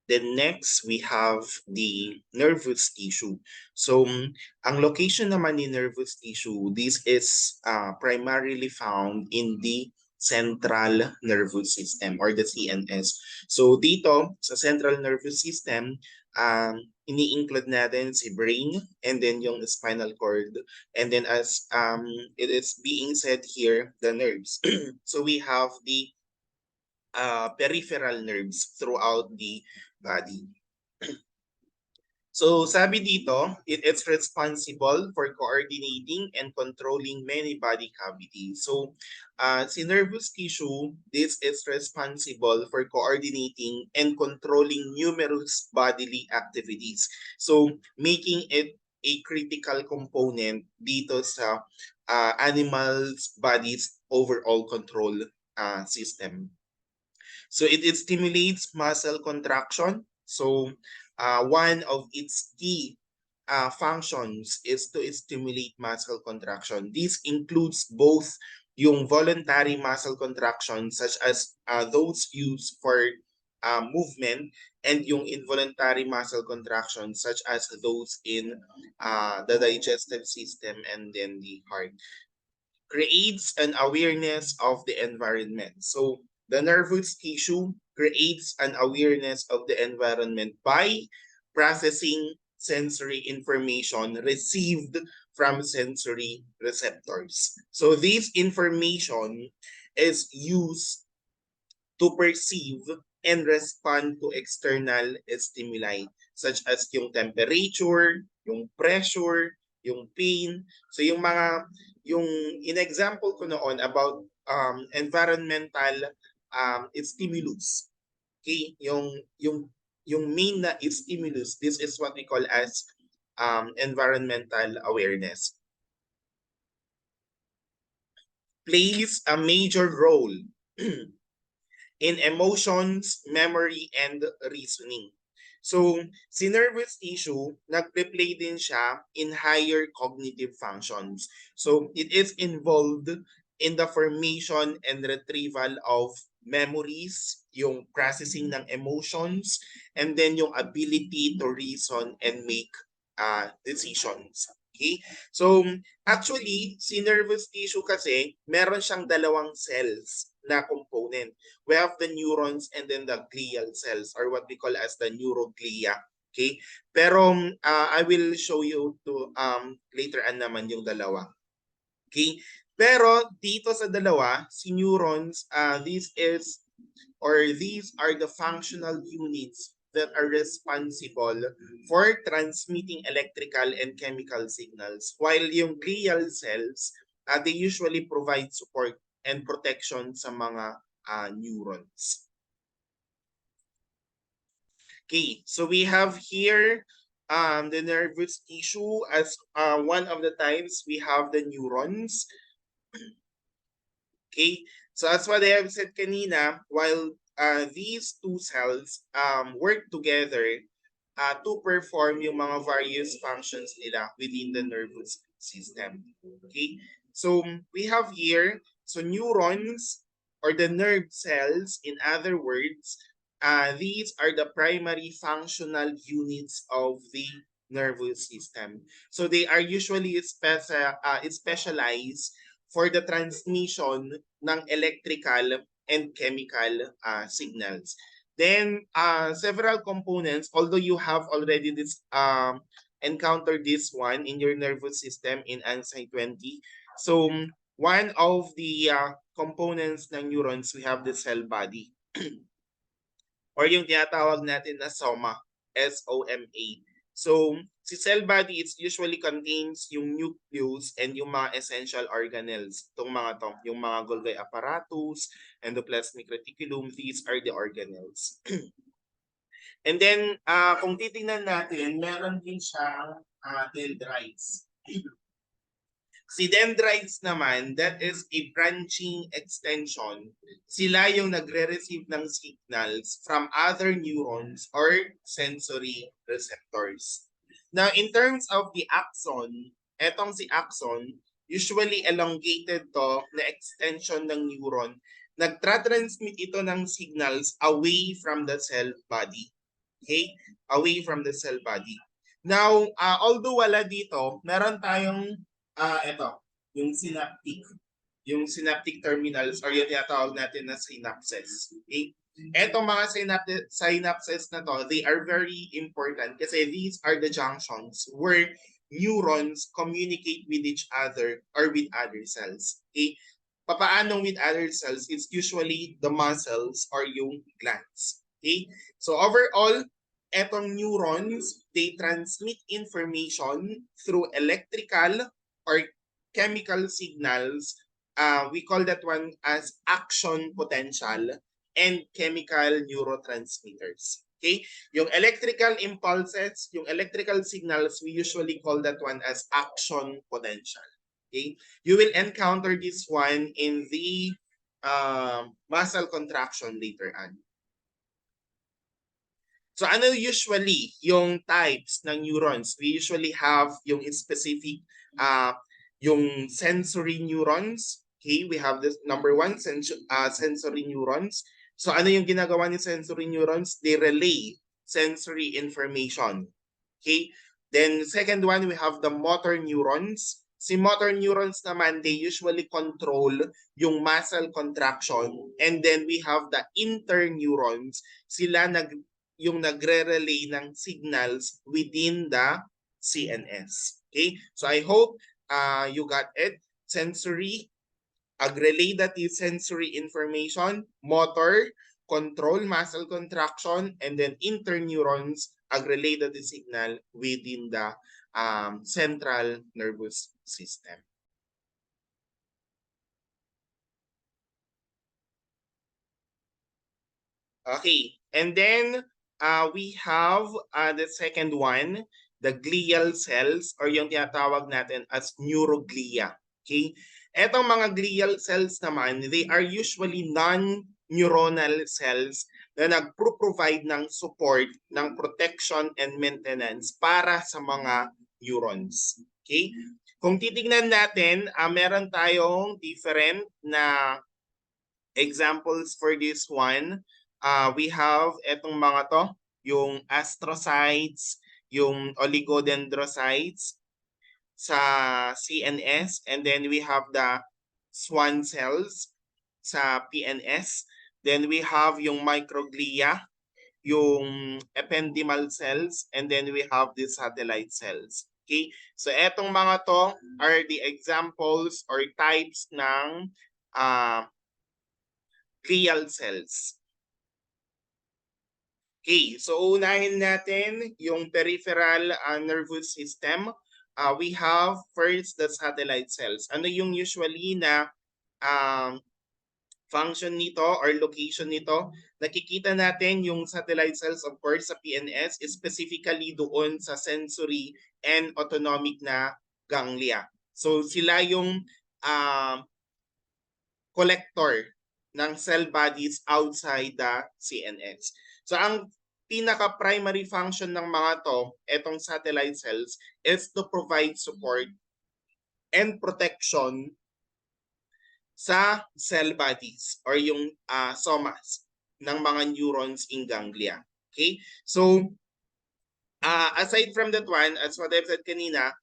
Then next, we have the nervous tissue. So, ang location naman ni nervous tissue, this is primarily found in the central nervous system or the CNS. So dito sa central nervous system, um, ini-include natin si brain and then yung spinal cord. And then as it is being said here, the nerves. So we have the peripheral nerves throughout the body. So sabi dito, it's responsible for coordinating and controlling many body cavities. So si nervous tissue, this is responsible for coordinating and controlling numerous bodily activities. So making it a critical component dito sa animals' body's overall control system. So it stimulates muscle contraction. So one of its key functions is to stimulate muscle contraction. This includes both yung voluntary muscle contraction such as those used for movement and yung involuntary muscle contraction such as those in the digestive system and then the heart. Creates an awareness of the environment. So the nervous tissue creates an awareness of the environment by processing sensory information received from sensory receptors. So this information is used to perceive and respond to external stimuli such as yung temperature, yung pressure, yung pain. So yung in-example ko noon about environmental stimulus. Okay? Yung main na stimulus, this is what we call as environmental awareness. Plays a major role in emotions, memory, and reasoning. So, si nervous tissue, nagpe-play din siya in higher cognitive functions. So, it is involved in the formation and retrieval of memories, yung processing ng emotions, and then yung ability to reason and make decisions. Okay? So, actually, si nervous tissue kasi, meron siyang dalawang cells na component. We have the neurons and then the glial cells or what we call as the neuroglia. Okay? Pero I will show you to later on naman yung dalawa. Okay? Pero dito sa dalawa, si neurons, these are the functional units that are responsible for transmitting electrical and chemical signals. While yung glial cells, they usually provide support and protection sa mga neurons. Okay, so we have here the nervous tissue as one of the types. We have the neurons. Okay, so as what I have said kanina, while these two cells work together to perform yung mga various functions nila within the nervous system. Okay, so we have here, so neurons or the nerve cells, in other words, these are the primary functional units of the nervous system. So they are usually specialized for the transmission ng electrical and chemical signals. Then several components, although you have already encountered this one in your nervous system in ANSI 20. So one of the components ng neurons, we have the cell body. Or yung tinatawag natin na soma, S-O-M-A. So, si cell body, it usually contains yung nucleus and yung mga essential organelles. Itong mga to, yung mga Golgi apparatus, endoplasmic reticulum, these are the organelles. And then, kung titingnan natin, meron din siyang dendrites. Si dendrites naman, that is a branching extension. Sila yung nagre-receive ng signals from other neurons or sensory receptors. Now, in terms of the axon, etong si axon, usually elongated to na extension ng neuron. Nagtra-transmit ito ng signals away from the cell body. Okay? Away from the cell body. Now, although wala dito, meron tayong ito, yung synaptic. Yung synaptic terminals or yung tinatawag natin na synapses. Okay? Etong mga synapses na to, they are very important kasi these are the junctions where neurons communicate with each other or with other cells. Okay? Papaano with other cells? It's usually the muscles or yung glands. Okay? So overall, etong neurons, they transmit information through electrical or chemical signals. We call that one as action potential and chemical neurotransmitters. Okay? Yung electrical impulses, yung electrical signals, we usually call that one as action potential. Okay? You will encounter this one in the muscle contraction later on. So ano usually yung types ng neurons? We usually have yung specific yung sensory neurons. Okay, we have this number one, sensory neurons. So ano yung ginagawa ni sensory neurons? They relay sensory information. Okay, then second one, we have the motor neurons. Si motor neurons naman, they usually control yung muscle contraction. And then we have the interneurons. Sila yung nagre-relay ng signals within the CNS. Okay? So I hope you got it. Sensory, relay that is sensory information, motor, control muscle contraction, and then interneurons, relay that is signal within the central nervous system. Okay, and then we have the second one, the glial cells or yung tinatawag natin as neuroglia. Okay? Etong mga glial cells naman, they are usually non-neuronal cells na nagpro-provide ng support, ng protection and maintenance para sa mga neurons. Okay? Kung titignan natin, meron tayong different na examples for this one. We have etong mga to, yung astrocytes, yung oligodendrocytes sa CNS, and then we have the Schwann cells sa PNS. Then we have yung microglia, yung ependymal cells, and then we have the satellite cells. Okay? So etong mga to are the examples or types ng glial cells. Okay, so unahin natin yung peripheral nervous system. We have first the satellite cells. Ano yung usually na function nito or location nito? Nakikita natin yung satellite cells of course sa PNS, specifically doon sa sensory and autonomic na ganglia. So sila yung collector ng cell bodies outside the CNS. So ang pinaka-primary function ng mga to, etong satellite cells, is to provide support and protection sa cell bodies or yung somas ng mga neurons in ganglia. Okay? So, aside from that one, as what I've said kanina,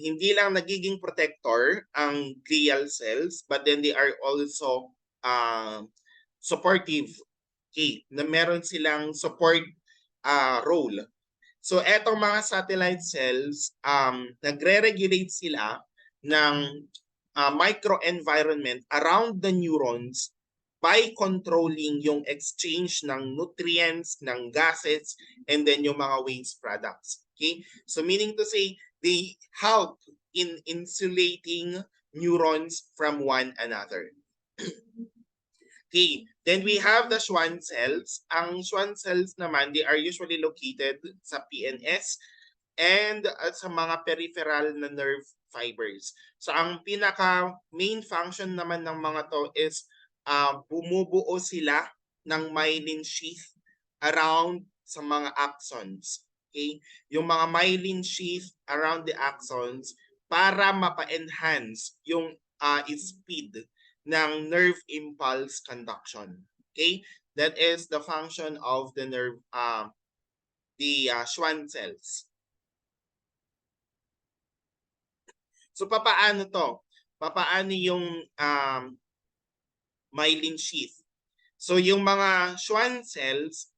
hindi lang nagiging protector ang glial cells, but then they are also supportive. Okay, na meron silang support role. So etong mga satellite cells, nagre-regulate sila ng microenvironment around the neurons by controlling yung exchange ng nutrients, ng gases, and then yung mga waste products. Okay? So meaning to say, they help in insulating neurons from one another. Okay, then we have the Schwann cells. Ang Schwann cells naman, they are usually located sa PNS and sa mga peripheral na nerve fibers. So ang pinaka main function naman ng mga to is bumubuo sila ng myelin sheath around sa mga axons. Okay? Yung mga myelin sheath around the axons para mapa-enhance yung speed ng nerve impulse conduction. Okay? That is the function of the nerve the Schwann cells. So papaano to? Papaano yung myelin sheath? So yung mga Schwann cells,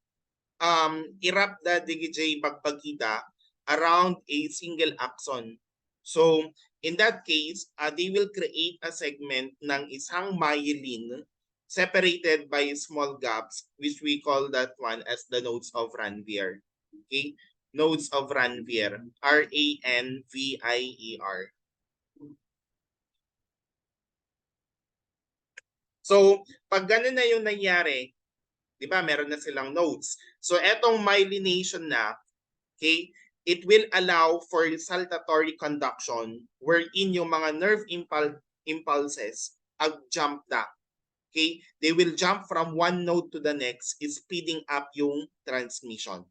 irap the DGJ bagpagkita around a single axon. So in that case, they will create a segment ng isang myelin separated by small gaps, which we call that one as the nodes of Ranvier. Okay? Nodes of Ranvier. R-A-N-V-I-E-R. So, pag ganun na yung nangyari, di ba, meron na silang nodes. So, etong myelination na, okay, it will allow for saltatory conduction wherein yung mga nerve impulses jump na. Okay? They will jump from one node to the next, speeding up yung transmission.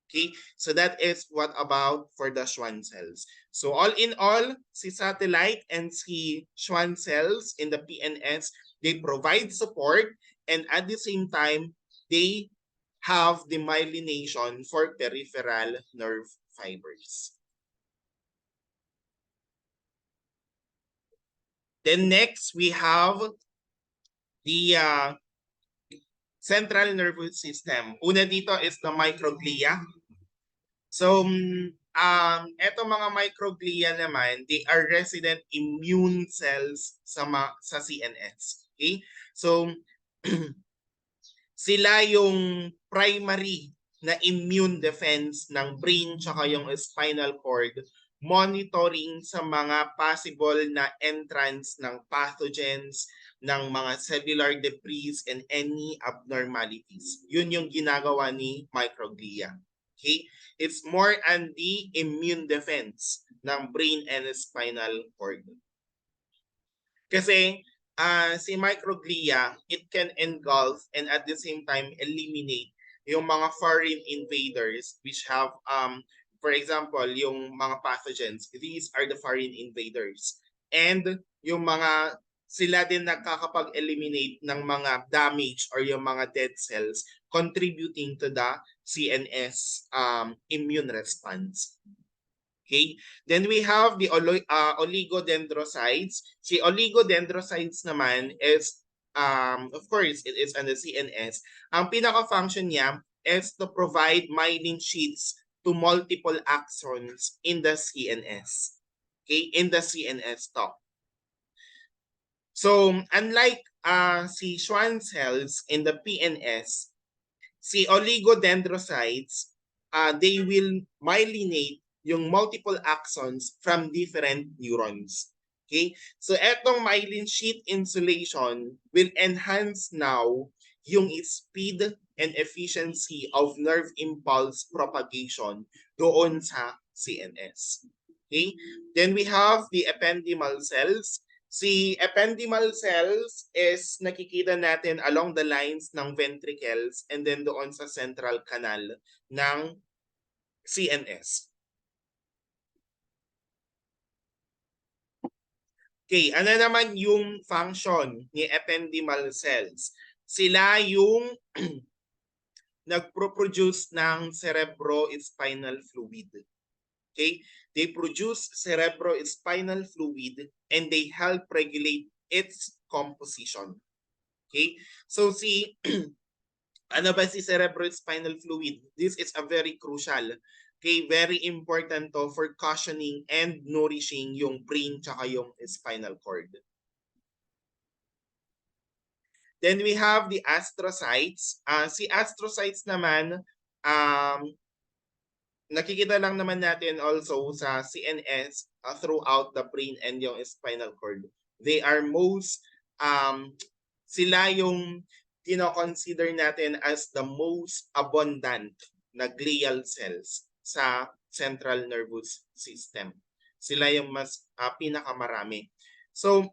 Okay? So that is what about for the Schwann cells. So all in all, si satellite and si Schwann cells in the PNS, they provide support, and at the same time, they have the myelination for peripheral nerve fibers. Then next, we have the central nervous system. Una dito is the microglia. So, etong mga microglia naman, they are resident immune cells sa CNS. Okay? So, sila yung primary na immune defense ng brain tsaka yung spinal cord, monitoring sa mga possible na entrance ng pathogens, ng mga cellular debris and any abnormalities. Yun yung ginagawa ni microglia. Okay? It's more on the immune defense ng brain and spinal cord. Kasi si microglia, it can engulf and at the same time eliminate yung mga foreign invaders which have for example, yung mga pathogens, these are the foreign invaders. And yung mga sila din nakakapag-eliminate ng mga damage or yung mga dead cells contributing to the CNS immune response. Okay? Then we have the oligodendrocytes. Si oligodendrocytes naman is, of course, it is on the CNS. Ang pinaka-function niya is to provide myelin sheaths to multiple axons in the CNS. Okay? In the CNS talk. So, unlike si Schwann cells in the PNS, si oligodendrocytes, they will myelinate yung multiple axons from different neurons. Okay? So, etong myelin sheath insulation will enhance now yung speed and efficiency of nerve impulse propagation doon sa CNS. Okay? Then we have the ependymal cells. Si ependymal cells is nakikita natin along the lines ng ventricles and then doon sa central canal ng CNS. Okay, ano naman yung function ni ependymal cells? Sila yung nagproproduce ng cerebrospinal fluid. Okay? They produce cerebrospinal fluid and they help regulate its composition. Okay? So si ano ba si cerebrospinal fluid? This is a very crucial, okay, very important to for cushioning and nourishing yung brain tsaka yung spinal cord. Then we have the astrocytes. Si astrocytes naman, nakikita lang naman natin also sa CNS throughout the brain and yung spinal cord. They are most, sila yung kino-consider natin as the most abundant na glial cells sa central nervous system. Sila yung mas pinakamarami. So,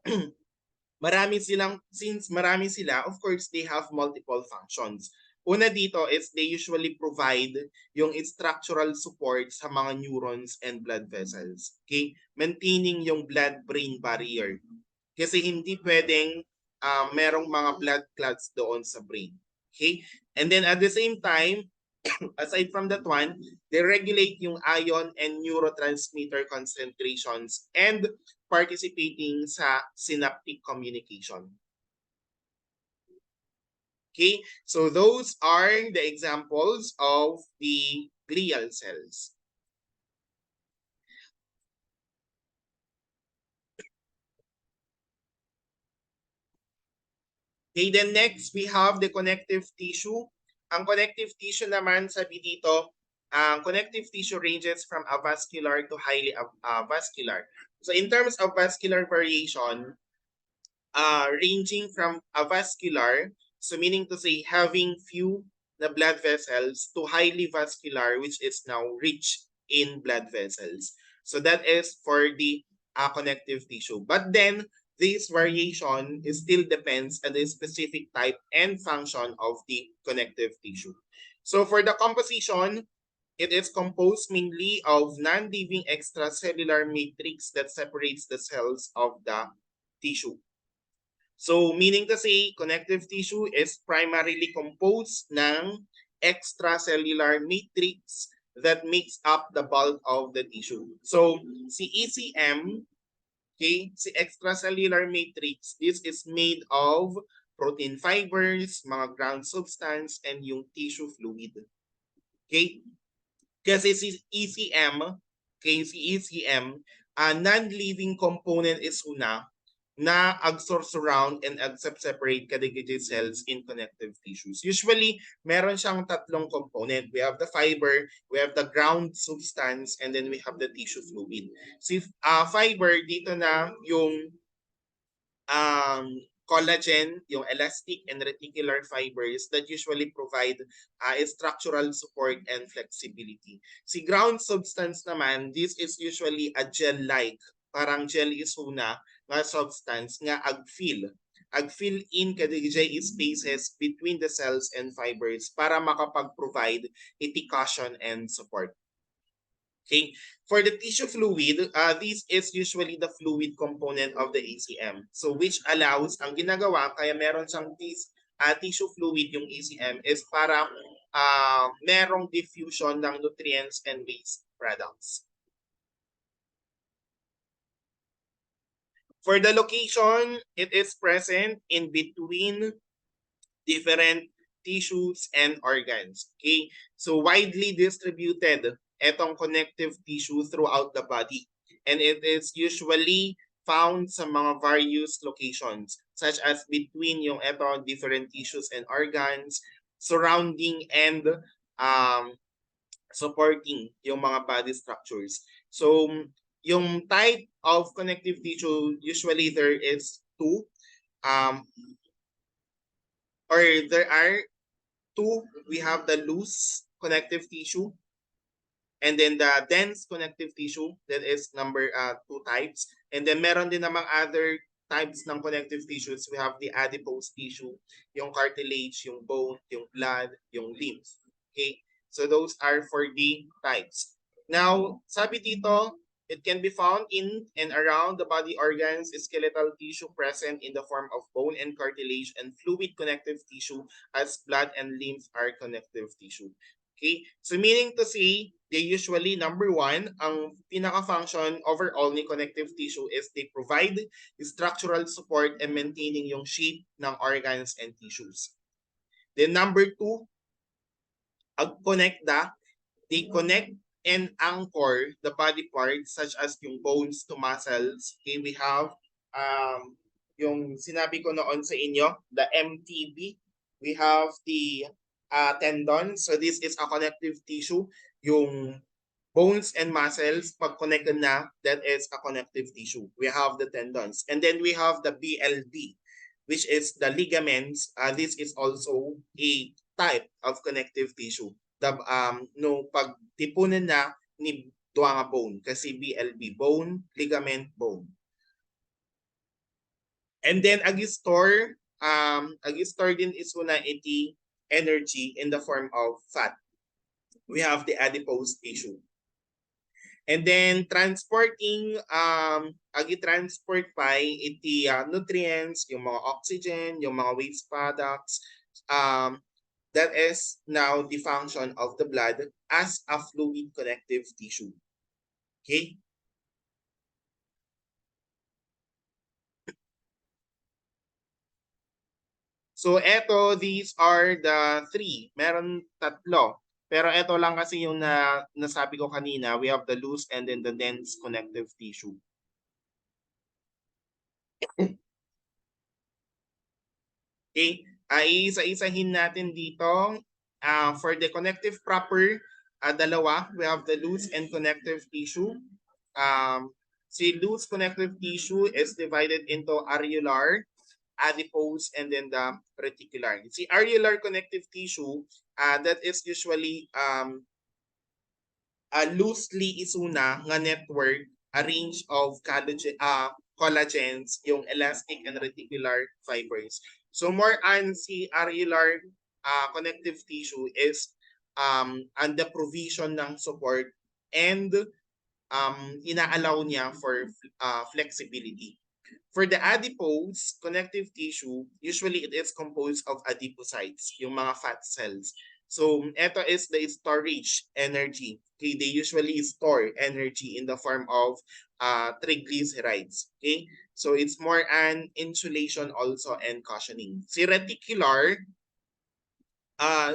since marami sila, of course, they have multiple functions. Una dito is they usually provide yung structural support sa mga neurons and blood vessels. Okay? Maintaining yung blood-brain barrier. Kasi hindi pwedeng merong mga blood clots doon sa brain. Okay? And then at the same time, Aside from that one, they regulate yung ion and neurotransmitter concentrations and participating sa synaptic communication. Okay, so those are the examples of the glial cells. Okay, then next we have the connective tissue. Ang connective tissue naman, sabi dito, ang connective tissue ranges from avascular to highly avascular. So in terms of vascular variation, ranging from avascular, so meaning to say having few the blood vessels, to highly vascular, which is now rich in blood vessels. So that is for the connective tissue. But then this variation is still depends on the specific type and function of the connective tissue. So for the composition, it is composed mainly of non-living extracellular matrix that separates the cells of the tissue. So meaning to say, connective tissue is primarily composed ng extracellular matrix that makes up the bulk of the tissue. So si ECM, okay, si extracellular matrix, this is made of protein fibers, mga ground substance, and yung tissue fluid. Okay? Kasi si ECM, okay, si ECM, non-living component is una na ag-surround and ag-separate kadigiti cells in connective tissues. Usually, meron siyang tatlong component. We have the fiber, we have the ground substance, and then we have the tissue fluid. Si fiber, dito na yung um, collagen, yung elastic and reticular fibers that usually provide structural support and flexibility. Si ground substance naman, this is usually a gel-like, parang gel isuna nga substance nga ag-fill. Ag-fill in kadigay spaces between the cells and fibers para makapag-provide iti cushion and support. Okay, for the tissue fluid, this is usually the fluid component of the ACM. So which allows, ang ginagawa, kaya meron siyang tissue fluid yung ACM is para merong diffusion ng nutrients and waste products. For the location, it is present in between different tissues and organs. Okay, so widely distributed etong connective tissue throughout the body. And it is usually found sa mga various locations, such as between yung eto different tissues and organs, surrounding and supporting yung mga body structures. So, yung type of connective tissue, usually there is two, or there are two. We have the loose connective tissue, and then the dense connective tissue, that is number two types. And then meron din namang other types ng connective tissues. We have the adipose tissue, yung cartilage, yung bone, yung blood, yung lymph. Okay? So those are for the types. Now, sabi dito, it can be found in and around the body organs, skeletal tissue present in the form of bone and cartilage, and fluid connective tissue as blood and lymph are connective tissue. Okay? So meaning to say, they usually, number one, ang pinaka-function overall ni connective tissue is they provide structural support and maintaining yung shape ng organs and tissues. Then number two, ag-connecta, they connect and anchor the body parts such as yung bones to muscles. Okay, we have yung sinabi ko noon sa inyo, the MTB. We have the tendon. So this is a connective tissue. Yung bones and muscles, pag connected na, that is a connective tissue. We have the tendons. And then we have the BLD, which is the ligaments. This is also a type of connective tissue. The, no, pag tipunan na ni duwanga bone, kasi BLB, bone, ligament, bone. And then ag-store din is una iti energy in the form of fat. We have the adipose tissue. And then transporting, agi-transport pa iti nutrients, yung mga oxygen, yung mga waste products, That is now the function of the blood as a fluid connective tissue. Okay? So eto, these are the three. Meron tatlo. Pero eto lang kasi yung nasabi ko kanina, we have the loose and then the dense connective tissue. Okay? Isa-isahin natin dito. For the connective proper, dalawa. We have the loose and connective tissue. Si loose connective tissue is divided into areolar, adipose, and then the reticular. Si areolar connective tissue, that is usually loosely isuna nga network, a range of collagens, yung elastic and reticular fibers. So more on si areolar connective tissue is and the provision ng support and inaalaw niya for flexibility. For the adipose connective tissue, usually it is composed of adipocytes, yung mga fat cells. So, ito is the storage energy. Okay, they usually store energy in the form of triglycerides. Okay, so it's more an insulation also and cushioning. Si reticular,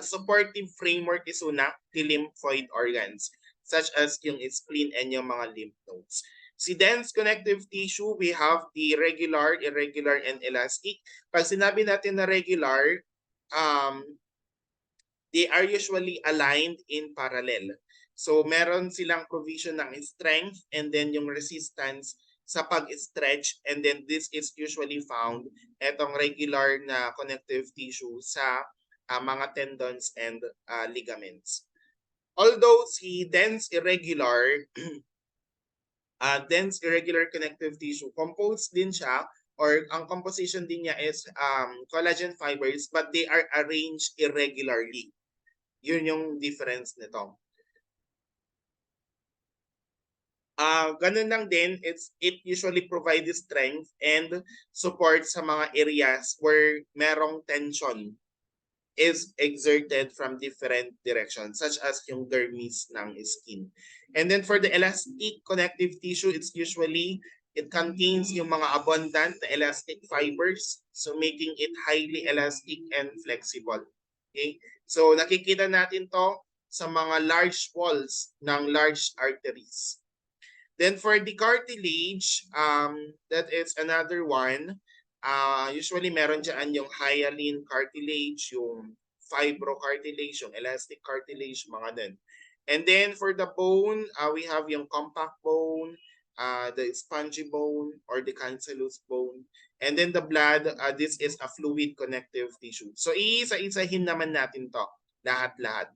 supportive framework is una the lymphoid organs, such as yung spleen and yung mga lymph nodes. Si dense connective tissue, we have the regular, irregular, and elastic. Pag sinabi natin na regular, um, they are usually aligned in parallel. So meron silang provision ng strength and then yung resistance sa pag-stretch, and then this is usually found etong regular na connective tissue sa mga tendons and ligaments. Although si dense irregular connective tissue, composed din siya, or ang composition din niya is collagen fibers, but they are arranged irregularly. Yun yung difference nito. Ganun lang din, it usually provides strength and support sa mga areas where merong tension is exerted from different directions, such as yung dermis ng skin. And then for the elastic connective tissue, it contains yung mga abundant elastic fibers, so making it highly elastic and flexible. Okay? So nakikita natin to sa mga large walls ng large arteries. Then for the cartilage, that is another one. Usually meron dyan yung hyaline cartilage, yung fibrocartilage, yung elastic cartilage, mga din. And then for the bone, we have yung compact bone, the spongy bone, or the cancellous bone. And then the blood, this is a fluid connective tissue. So iisa-isahin naman natin to, lahat-lahat.